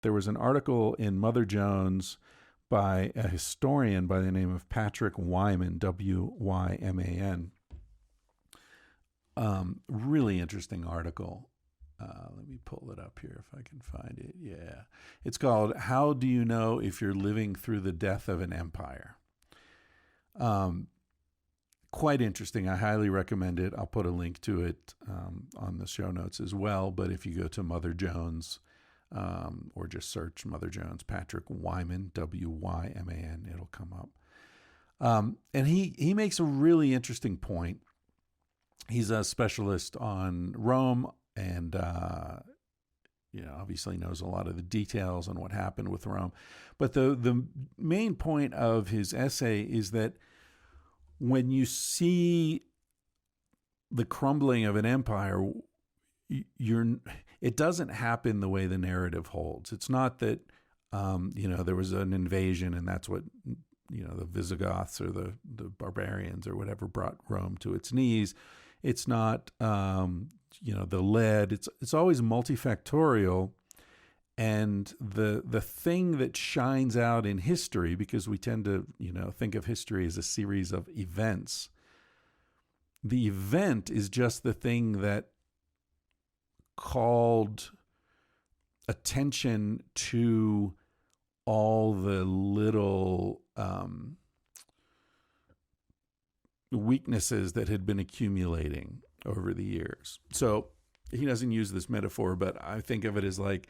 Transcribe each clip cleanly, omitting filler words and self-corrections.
there was an article in Mother Jones by a historian by the name of Patrick Wyman, Wyman. Really interesting article. Let me pull it up here if I can find it. Yeah. It's called How Do You Know If You're Living Through the Death of an Empire? Quite interesting. I highly recommend it. I'll put a link to it on the show notes as well. But if you go to Mother Jones or just search Mother Jones, Patrick Wyman, Wyman, it'll come up. And he makes a really interesting point. He's a specialist on Rome and, obviously knows a lot of the details on what happened with Rome. But the main point of his essay is that when you see the crumbling of an empire, it doesn't happen the way the narrative holds. It's not that, there was an invasion and that's what, the Visigoths or the barbarians or whatever brought Rome to its knees. It's not, the lead. It's always multifactorial. And the thing that shines out in history, because we tend to, think of history as a series of events, the event is just the thing that called attention to all the little weaknesses that had been accumulating over the years. So he doesn't use this metaphor, but I think of it as like,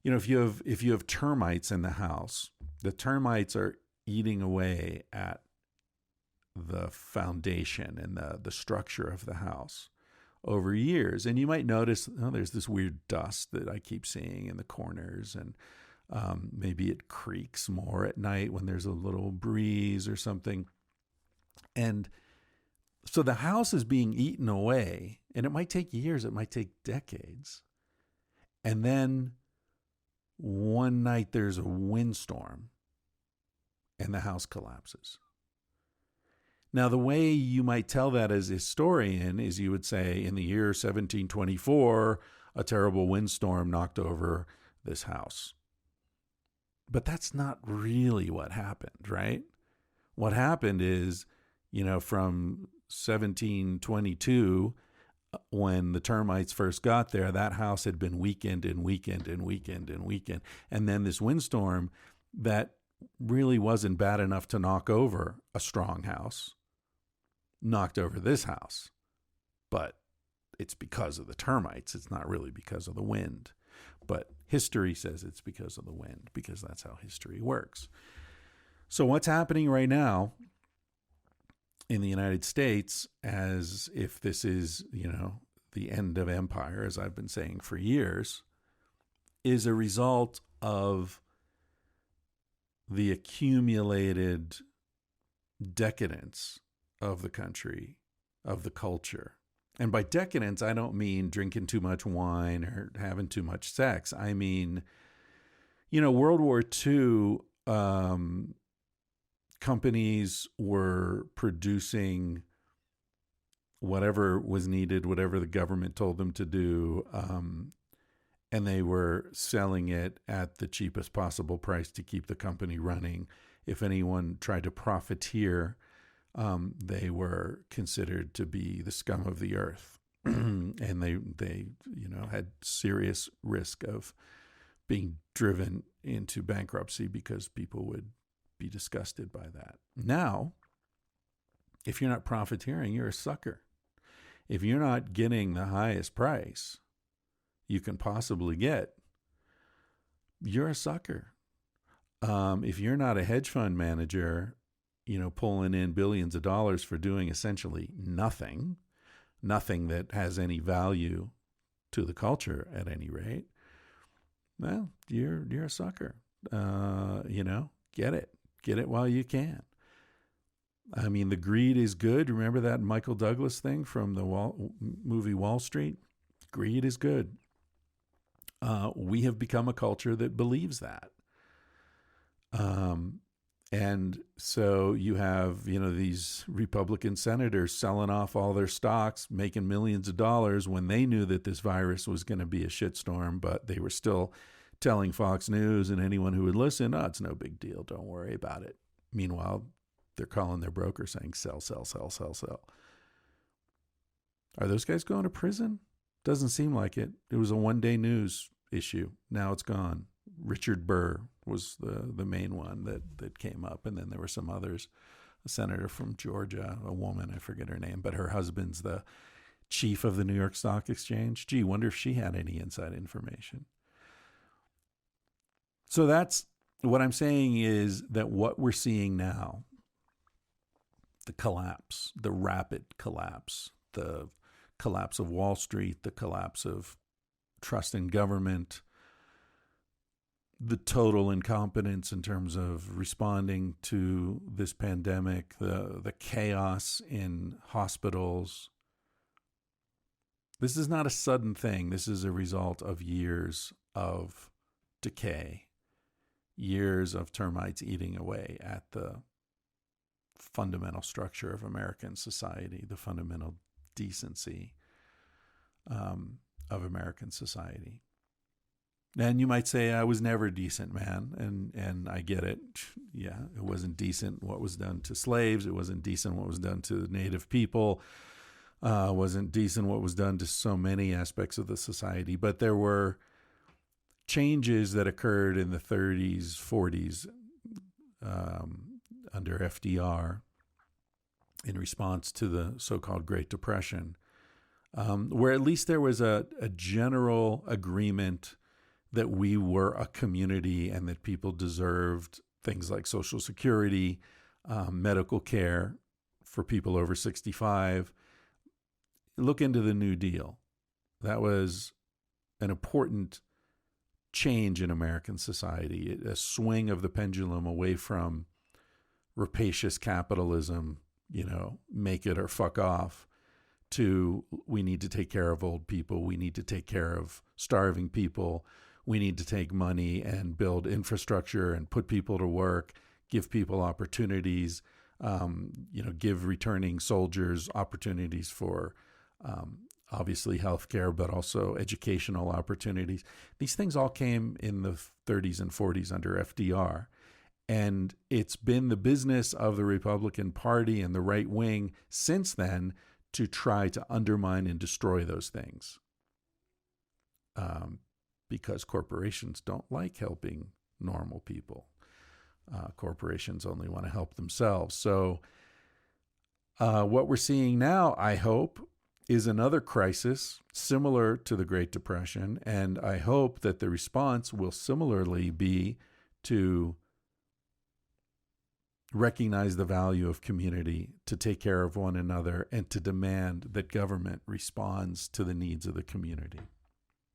if you have termites in the house, the termites are eating away at the foundation and the structure of the house over years. And you might notice, there's this weird dust that I keep seeing in the corners, and maybe it creaks more at night when there's a little breeze or something. And so the house is being eaten away, and it might take years, it might take decades. And then one night there's a windstorm and the house collapses. Now, the way you might tell that as a historian is you would say, in the year 1724, a terrible windstorm knocked over this house. But that's not really what happened, right? What happened is, from 1722, when the termites first got there, that house had been weakened and weakened and weakened and weakened. And then this windstorm that really wasn't bad enough to knock over a strong house knocked over this house. But it's because of the termites. It's not really because of the wind. But history says it's because of the wind, because that's how history works. So what's happening right now in the United States, as if this is, the end of empire, as I've been saying for years, is a result of the accumulated decadence of the country, of the culture. And by decadence, I don't mean drinking too much wine or having too much sex. I mean, World War II, companies were producing whatever was needed, whatever the government told them to do, and they were selling it at the cheapest possible price to keep the company running. If anyone tried to profiteer, they were considered to be the scum of the earth, and they had serious risk of being driven into bankruptcy because people would be disgusted by that. Now, if you're not profiteering, you're a sucker. If you're not getting the highest price you can possibly get, you're a sucker. If you're not a hedge fund manager, pulling in billions of dollars for doing essentially nothing that has any value to the culture at any rate, well, you're a sucker. Get it while you can. I mean, the greed is good. Remember that Michael Douglas thing from the movie Wall Street? Greed is good. We have become a culture that believes that. And so you have, these Republican senators selling off all their stocks, making millions of dollars when they knew that this virus was going to be a shitstorm, but they were still telling Fox News and anyone who would listen, oh, it's no big deal. Don't worry about it. Meanwhile, they're calling their broker saying, sell, sell, sell, sell, sell. Are those guys going to prison? Doesn't seem like it. It was a one-day news issue. Now it's gone. Richard Burr was the main one that came up, and then there were some others. A senator from Georgia, a woman, I forget her name, but her husband's the chief of the New York Stock Exchange. Gee, wonder if she had any inside information. So that's what I'm saying, is that what we're seeing now, the collapse, the rapid collapse, the collapse of Wall Street, the collapse of trust in government, the total incompetence in terms of responding to this pandemic, the chaos in hospitals. This is not a sudden thing. This is a result of years of decay, years of termites eating away at the fundamental structure of American society, the fundamental decency of American society. And you might say, I was never decent, man. And I get it. Yeah, it wasn't decent what was done to slaves. It wasn't decent what was done to the native people. Wasn't decent what was done to so many aspects of the society. But there were changes that occurred in the 30s, 40s under FDR in response to the so-called Great Depression, where at least there was a general agreement that we were a community and that people deserved things like Social Security, medical care for people over 65. Look into the New Deal. That was an important change in American society, a swing of the pendulum away from rapacious capitalism, make it or fuck off, to we need to take care of old people. We need to take care of starving people. We need to take money and build infrastructure and put people to work, give people opportunities, give returning soldiers opportunities for obviously healthcare, but also educational opportunities. These things all came in the 30s and 40s under FDR. And it's been the business of the Republican Party and the right wing since then to try to undermine and destroy those things. Because corporations don't like helping normal people. Corporations only want to help themselves. So what we're seeing now, I hope, is another crisis similar to the Great Depression. And I hope that the response will similarly be to recognize the value of community, to take care of one another, and to demand that government responds to the needs of the community.